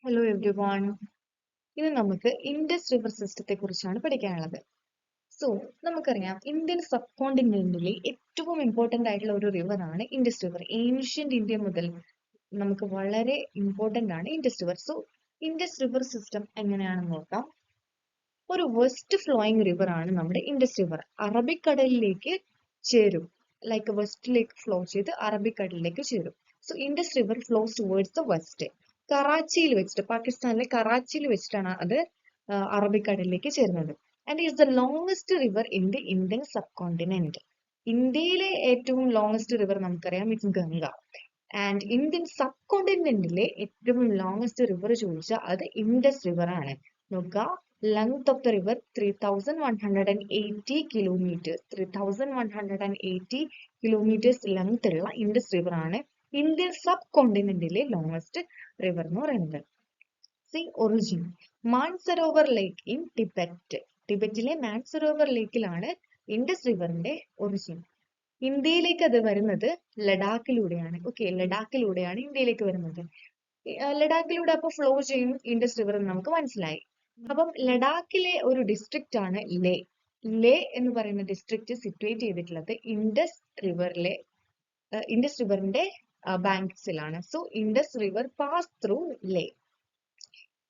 Hello every one. ഇത് നമുക്ക് Indus river സിസ്റ്റത്തെ കുറിച്ചാണ് പഠിക്കാനുള്ളത്. സോ നമുക്കറിയാം ഇന്ത്യൻ സബ് കോണ്ടിനെന്റിലെ ഏറ്റവും ഇമ്പോർട്ടന്റ് ആയിട്ടുള്ള ഒരു റിവർ ആണ് ഇൻഡസ് റിവർ. ഏൻഷ്യന്റ് ഇന്ത്യ മുതൽ നമുക്ക് വളരെ ഇമ്പോർട്ടന്റ് ആണ് Indus river. So Indus river system എങ്ങനെയാണെന്ന് നോക്കാം. ഒരു വെസ്റ്റ് ഫ്ലോയിങ് റിവർ ആണ് നമ്മുടെ ഇൻഡസ് റിവർ. അറബിക്കടലിലേക്ക് ചേരും, ലൈക്ക് വെസ്റ്റിലേക്ക് ഫ്ലോ ചെയ്ത് അറബിക്കടലിലേക്ക് ചേരും. So Indus river flows towards the west. കറാച്ചിയിൽ വെച്ചിട്ട്, പാകിസ്ഥാനിലെ കറാച്ചിയിൽ വെച്ചിട്ടാണ് അത് അറബിക്കടലിലേക്ക് ചേരുന്നത്. And is the longest river in the Indian subcontinent. ഇന്ത്യയിലെ ഏറ്റവും ലോങ്സ്റ്റ് റിവർ നമുക്കറിയാം, ഇറ്റ്സ് ഗംഗ. ആൻഡ് ഇന്ത്യൻ സബ് കോണ്ടിനെന്റിലെ ഏറ്റവും ലോങ്സ്റ്റ് റിവർ ചോദിച്ചാൽ അത് ഇൻഡസ് റിവർ ആണ്. നോക്കുക, length of the river 3180 kilometres. 3180 kilometres length ഉള്ള ഇൻഡസ് റിവർ ആണ് ഇന്ത്യൻ സബ് കോണ്ടിനെന്റിലെ ലോങ്സ്റ്റ് റിവർ എന്ന് പറയുന്നത്. C origin Mansarovar lake in Tibet. ടിബറ്റിലെ മാൻസരോവർ ലേക്കിലാണ് ഇൻഡസ് റിവറിന്റെ ഒറിജിൻ. ഇന്ത്യയിലേക്ക് അത് വരുന്നത് ലഡാക്കിലൂടെയാണ്. ഓക്കെ, ലഡാക്കിലൂടെയാണ് ഇന്ത്യയിലേക്ക് വരുന്നത്. ലഡാക്കിലൂടെ അപ്പൊ ഫ്ലോ ചെയ്യും ഇൻഡസ് റിവർ എന്ന് നമുക്ക് മനസ്സിലായി. അപ്പം ലഡാക്കിലെ ഒരു ഡിസ്ട്രിക്റ്റ് ആണ് ലേ. ലേ എന്ന് പറയുന്ന ഡിസ്ട്രിക്റ്റ് സിറ്റുവേറ്റ് ചെയ്തിട്ടുള്ളത് ഇൻഡസ് റിവറിന്റെ ബാങ്ക്സിലാണ്. So Indus river pass through Leh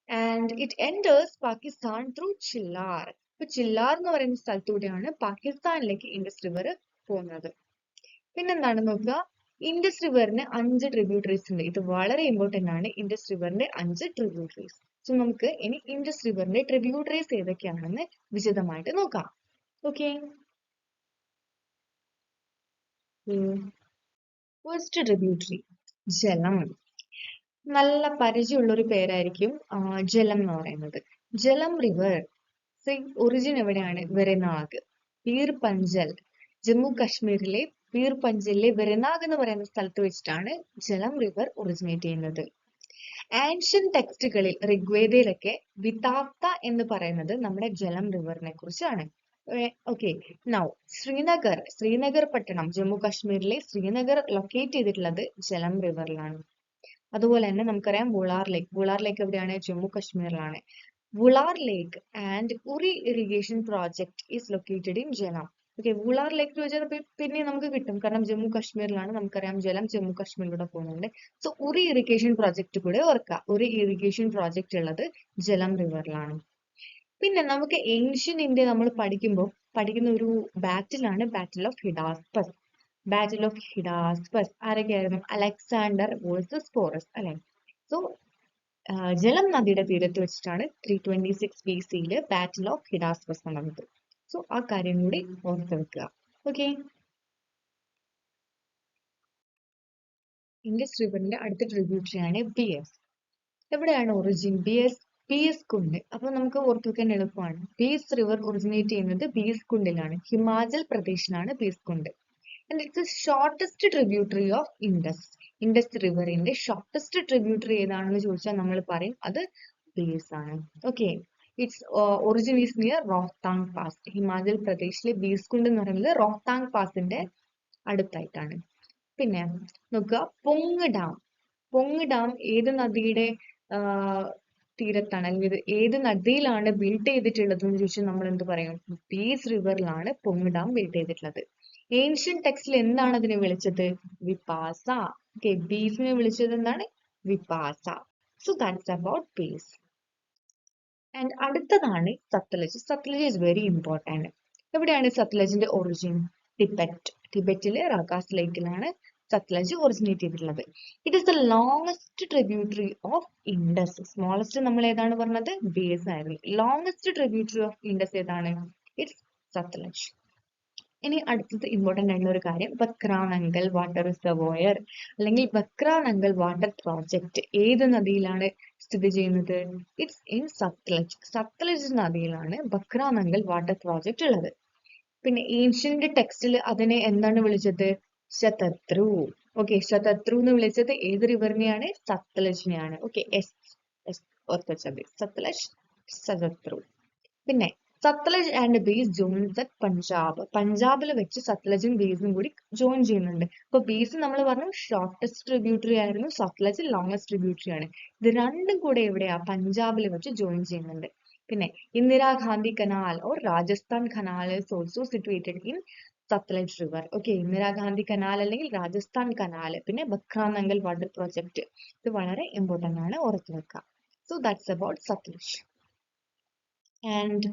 and it enters Pakistan through Chillar. ഇപ്പൊ ചില്ലാർ എന്ന് പറയുന്ന സ്ഥലത്തൂടെയാണ് പാകിസ്ഥാനിലേക്ക് ഇൻഡസ് റിവർ പോകുന്നത്. പിന്നെന്താണ് നോക്കുക, ഇൻഡസ് റിവറിന് 5 ട്രിബ്യൂട്ടറീസ് ഉണ്ട്. ഇത് വളരെ ഇമ്പോർട്ടന്റ് ആണ്, ഇൻഡസ് റിവറിന്റെ 5 ട്രിബ്യൂട്ടറീസ്. സോ നമുക്ക് ഇനി ഇൻഡസ് റിവറിന്റെ ട്രിബ്യൂട്ടറീസ് ഏതൊക്കെയാണെന്ന് വിശദമായിട്ട് നോക്കാം. ഓക്കെ, ഫസ്റ്റ് ട്രിബ്യൂട്ടറി ജലം. നല്ല പരിചയമുള്ള ഒരു പേരായിരിക്കും ജലം എന്ന് പറയുന്നത്. ജലം റിവർ ഒറിജിൻ എവിടെയാണ്? വെരനാഗ്, പീർ പഞ്ചൽ. ജമ്മു കാശ്മീരിലെ പീർ പഞ്ചലിലെ വെരനാഗ് എന്ന് പറയുന്ന സ്ഥലത്ത് വെച്ചിട്ടാണ് ജലം റിവർ ഒറിജിനേറ്റ് ചെയ്യുന്നത്. ആൻഷ്യൻ ടെക്സ്റ്റുകളിൽ ഋഗ്വേദയിലൊക്കെ വിതാപ്ത എന്ന് പറയുന്നത് നമ്മുടെ ജലം റിവറിനെ കുറിച്ചാണ്. ഓക്കെ, നൗ ശ്രീനഗർ പട്ടണം, ജമ്മു കാശ്മീരിലെ ശ്രീനഗർ ലൊക്കേറ്റ് ചെയ്തിട്ടുള്ളത് ജലം റിവറിലാണ്. അതുപോലെ തന്നെ നമുക്കറിയാം വുളാർ ലേക്ക് എവിടെയാണ്? ജമ്മു കാശ്മീരിലാണ്. Wular lake and Uri irrigation project is located in Jhelum. Okay, Wular lake ചോദിച്ചാൽ പിന്നെ നമുക്ക് കിട്ടും, കാരണം ജമ്മു കാശ്മീരിലാണ്. നമുക്കറിയാം ജലം ജമ്മു കാശ്മീരിലൂടെ പോകുന്നുണ്ട്. സോ ഉറി ഇറിഗേഷൻ പ്രോജക്ട് കൂടെ ഓർക്കുക. ഉറി ഇറിഗേഷൻ പ്രോജക്ട് ഉള്ളത് ജലം റിവറിലാണ്. പിന്നെ നമുക്ക് ഏൻഷ്യൻ ഇന്ത്യ നമ്മൾ പഠിക്കുന്ന ഒരു ബാറ്റിലാണ് battle of Hydaspes. Battle of Hydaspes ആരൊക്കെയായിരുന്നു? അലക്സാണ്ടർ വേഴ്സസ് പോറസ് അല്ലെ. സോ ജലം നദിയുടെ തീരത്ത് വെച്ചിട്ടാണ് 326 BC ബാറ്റിൽ ഓഫ് ഹിഡാസ്പസ് നടന്നത്. സോ ആ കാര്യം കൂടി ഓർത്ത് വെക്കുക. ഓക്കെ, ഇൻഡസ് റിവറിന്റെ അടുത്ത ട്രിബ്യൂട്ടറി ആണ് ബിയസ്. എവിടെയാണ് ഒറിജിൻ? ബിയസ് കുണ്ട്. അപ്പൊ നമുക്ക് ഓർത്ത് വെക്കാൻ എളുപ്പമാണ്. ബിയസ് റിവർ ഒറിജിനേറ്റ് ചെയ്യുന്നത് ബിയസ് കുണ്ടിലാണ്. ഹിമാചൽ പ്രദേശിലാണ് Beas Kund. And it's shortest tributary of Indus റിവറിന്റെ ഷോർട്ടസ്റ്റ് ട്രിബ്യൂട്ടറി ഏതാണെന്ന് ചോദിച്ചാൽ നമ്മൾ പറയും അത് ബിയസ് ആണ്. Okay, it's origin is near Rohtang pass. Himachal പ്രദേശിലെ ബിയസ് കുണ്ട് എന്ന് പറയുന്നത് റോഹ്താങ് പാസിന്റെ അടുത്തായിട്ടാണ്. പിന്നെ നോക്കുക, പൊങ് ഡാം ഏത് നദിയുടെ തീരത്താണ്, അല്ലെങ്കിൽ ഏത് നദിയിലാണ് ബിൽഡ് ചെയ്തിട്ടുള്ളത് എന്ന് ചോദിച്ചാൽ നമ്മൾ എന്ത് പറയും? ബീസ് റിവറിലാണ് പൊങ് ഡാം ബിൽഡ് ചെയ്തിട്ടുള്ളത്. ഏൻഷ്യൻ ടെക്സ്റ്റിൽ എന്താണ് അതിനെ വിളിച്ചത്? വിപാസ. ഓക്കെ, ബീസിനെ വിളിച്ചത് എന്താണ്? Vipasa. So that's about Beas. And അടുത്തതാണ് Sutlej. Sutlej is very important. എവിടെയാണ് സത്ലജിന്റെ ഒറിജിൻ? ടിബറ്റിലെ റകാസ് ലേക്കിലാണ് സത്ലജ് ഒറിജിനേറ്റ് ചെയ്തിട്ടുള്ളത്. It is the longest tributary of Indus. Smallest നമ്മൾ ഏതാണ് പറഞ്ഞത്? ബേസ് ആയിരുന്നു. ലോങ്സ്റ്റ് ട്രിബ്യൂട്ടറി ഓഫ് ഇൻഡസ് ഏതാണ്? ഇറ്റ്സ് സത്ലജ്. ഇനി അടുത്തത് ഇമ്പോർട്ടന്റ് ആയിട്ടുള്ള ഒരു കാര്യം, ബക്രാനങ്കൽ വാട്ടർ റിസർവോയർ അല്ലെങ്കിൽ ബക്രാനങ്കൽ വാട്ടർ പ്രോജക്റ്റ് ഏത് നദിയിലാണ് സ്ഥിതി ചെയ്യുന്നത്? It's in Sutlej. Sutlej നദിയിലാണ് Bhakra Nangal water project ഉള്ളത്. പിന്നെ ഏൻഷ്യന്റ് ടെക്സ്റ്റിൽ അതിനെ എന്താണ് വിളിച്ചത്? ശതദ്രു. ഓക്കെ, ശതദ്രു എന്ന് വിളിച്ചത് ഏത് റിവറിനെയാണ്? സത്ലജിനെയാണ്. ഓക്കെ, സത്ലജ്, ശതദ്രു. പിന്നെ Sutlej and base joints at Punjab. പഞ്ചാബിൽ വെച്ച് സത്ലജും ബേസും കൂടി ജോയിൻ ചെയ്യുന്നുണ്ട്. അപ്പൊ ബേസ് നമ്മൾ പറഞ്ഞു ഷോർട്ടസ്റ്റ് ട്രിബ്യൂട്ടറി ആയിരുന്നു, സത്ലജ് ലോങ്സ്റ്റ് ട്രിബ്യൂട്ടറി ആണ്. ഇത് രണ്ടും കൂടെ എവിടെയാ? പഞ്ചാബിൽ വെച്ച് ജോയിൻ ചെയ്യുന്നുണ്ട്. പിന്നെ Indira Gandhi canal or Rajasthan canal is also situated in Sutlej river. Okay, Indira Gandhi canal അല്ലെങ്കിൽ രാജസ്ഥാൻ കനാൽ. പിന്നെ ബക്രാനങ്കൽ വാട്ടർ പ്രോജക്ട്, ഇത് വളരെ ഇമ്പോർട്ടന്റ് ആണ്, ഓർത്ത് വെക്കുക. So that's about Sutlej. And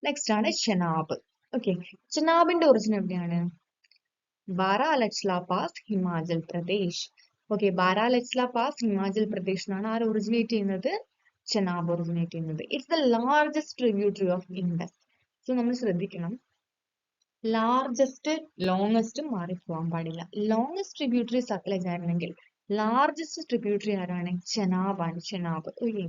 next ആണ് ചെനാബ്. ഓക്കെ, ചെനാബിന്റെ ഒറിജിൻ എവിടെയാണ്? Baralacha pass, Himachal Pradesh. Okay, Baralacha pass Himachal പ്രദേശിലാണ് ആര് ഒറിജിനേറ്റ് ചെയ്യുന്നത്? ചെനാബ് ഒറിജിനേറ്റ് ചെയ്യുന്നത്. It's the largest tributary of Indus. So നമ്മൾ ശ്രദ്ധിക്കണം, ലാർജസ്റ്റ് ലോങ്സ്റ്റ് മാറിപ്പോവാൻ പാടില്ല. ലോങ്സ്റ്റ് ട്രിബ്യൂട്ടറി സത്ലജ് ആയിരുന്നെങ്കിൽ ലാർജസ്റ്റ് ട്രിബ്യൂട്ടറി ആരാണ്? ചെനാബ് ആണ്. Chenab. Okay,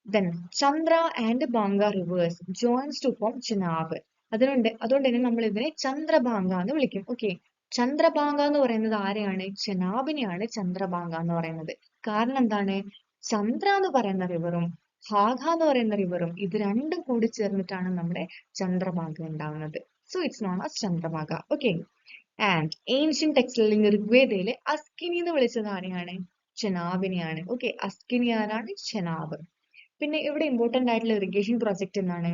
then Chandra and Banga rivers joins to form Chenab. അതുകൊണ്ട് തന്നെ നമ്മൾ ഇതിനെ ചന്ദ്രഭാംഗ എന്ന് വിളിക്കും. ഓക്കെ, ചന്ദ്രഭാംഗ എന്ന് പറയുന്നത് ആരെയാണ്? ചെനാബിനെയാണ് ചന്ദ്രഭാംഗ എന്ന് പറയുന്നത്. കാരണം എന്താണ്? ചന്ദ്ര എന്ന് പറയുന്ന റിവറും ഭാഗ എന്ന് പറയുന്ന റിവറും ഇത് രണ്ടും കൂടി ചേർന്നിട്ടാണ് നമ്മുടെ ചന്ദ്രഭാംഗ ഉണ്ടാവുന്നത്. So it's known as Chandrabhaga. Okay, and ancient ടെക്സ്റ്റിൽ ഋഗ്വേദയിലെ അസ്കിനി എന്ന് വിളിച്ചത് ആരെയാണ്? ചെനാബിനെയാണ്. ഓക്കെ, അസ്കിനി ആരാണ്? ചെനാബ്. പിന്നെ ഇവിടെ ഇമ്പോർട്ടന്റ് ആയിട്ടുള്ള ഇറിഗേഷൻ പ്രോജക്റ്റ് എന്താണ്?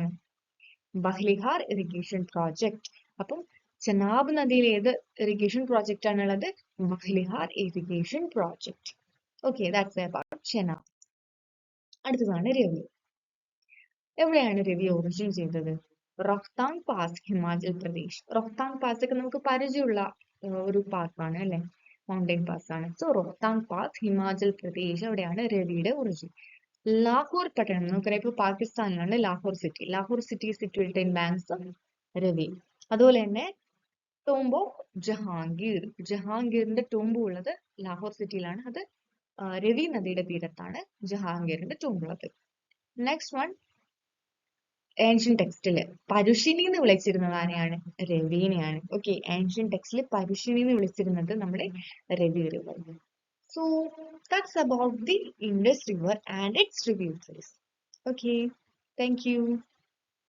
Baglihar irrigation project. അപ്പം ചെനാബ് നദിയിൽ ഏത് ഇറിഗേഷൻ പ്രോജക്റ്റ് ആണുള്ളത്? Baglihar irrigation project. Okay, that's about Chenab. അടുത്തതാണ് രവി. എവിടെയാണ് രവി ഒറിജിൻ ചെയ്തത്? റോഹ്താങ് പാസ്, ഹിമാചൽ പ്രദേശ്. റോഹ്താങ് പാസ് ഒക്കെ നമുക്ക് പരിചയമുള്ള ഒരു പാസാണ് അല്ലെ, മൗണ്ടൻ പാസ് ആണ്. സോ റോഹ്താങ് പാസ്, ഹിമാചൽ പ്രദേശ്, അവിടെയാണ് രവിയുടെ ഒറിജിൻ. ലാഹോർ പട്ടണം നമുക്കറിയാം, ഇപ്പൊ പാകിസ്ഥാനിലാണ് Lahore city. Lahore city situated in banks of Ravi. അതുപോലെ തന്നെ ടോംബ് ഓഫ് ജഹാംഗീർ. ജഹാംഗീറിന്റെ ടോംബ് ഉള്ളത് ലാഹോർ സിറ്റിയിലാണ്. അത് രവി നദിയുടെ തീരത്താണ് ജഹാംഗീറിന്റെ ടോംബ് ഉള്ളത്. നെക്സ്റ്റ് വൺ, ഏൻഷ്യൻ ടെക്സ്റ്റില് പരുഷിനി എന്ന് വിളിച്ചിരുന്നത് ആരെയാണ്? രവിനെയാണ്. ഓക്കെ, ഏൻഷ്യൻ ടെക്സ്റ്റില് പരുഷിനി എന്ന് വിളിച്ചിരുന്നത് നമ്മുടെ Ravi river. So that's about the Indus River and its tributaries. Okay, thank you.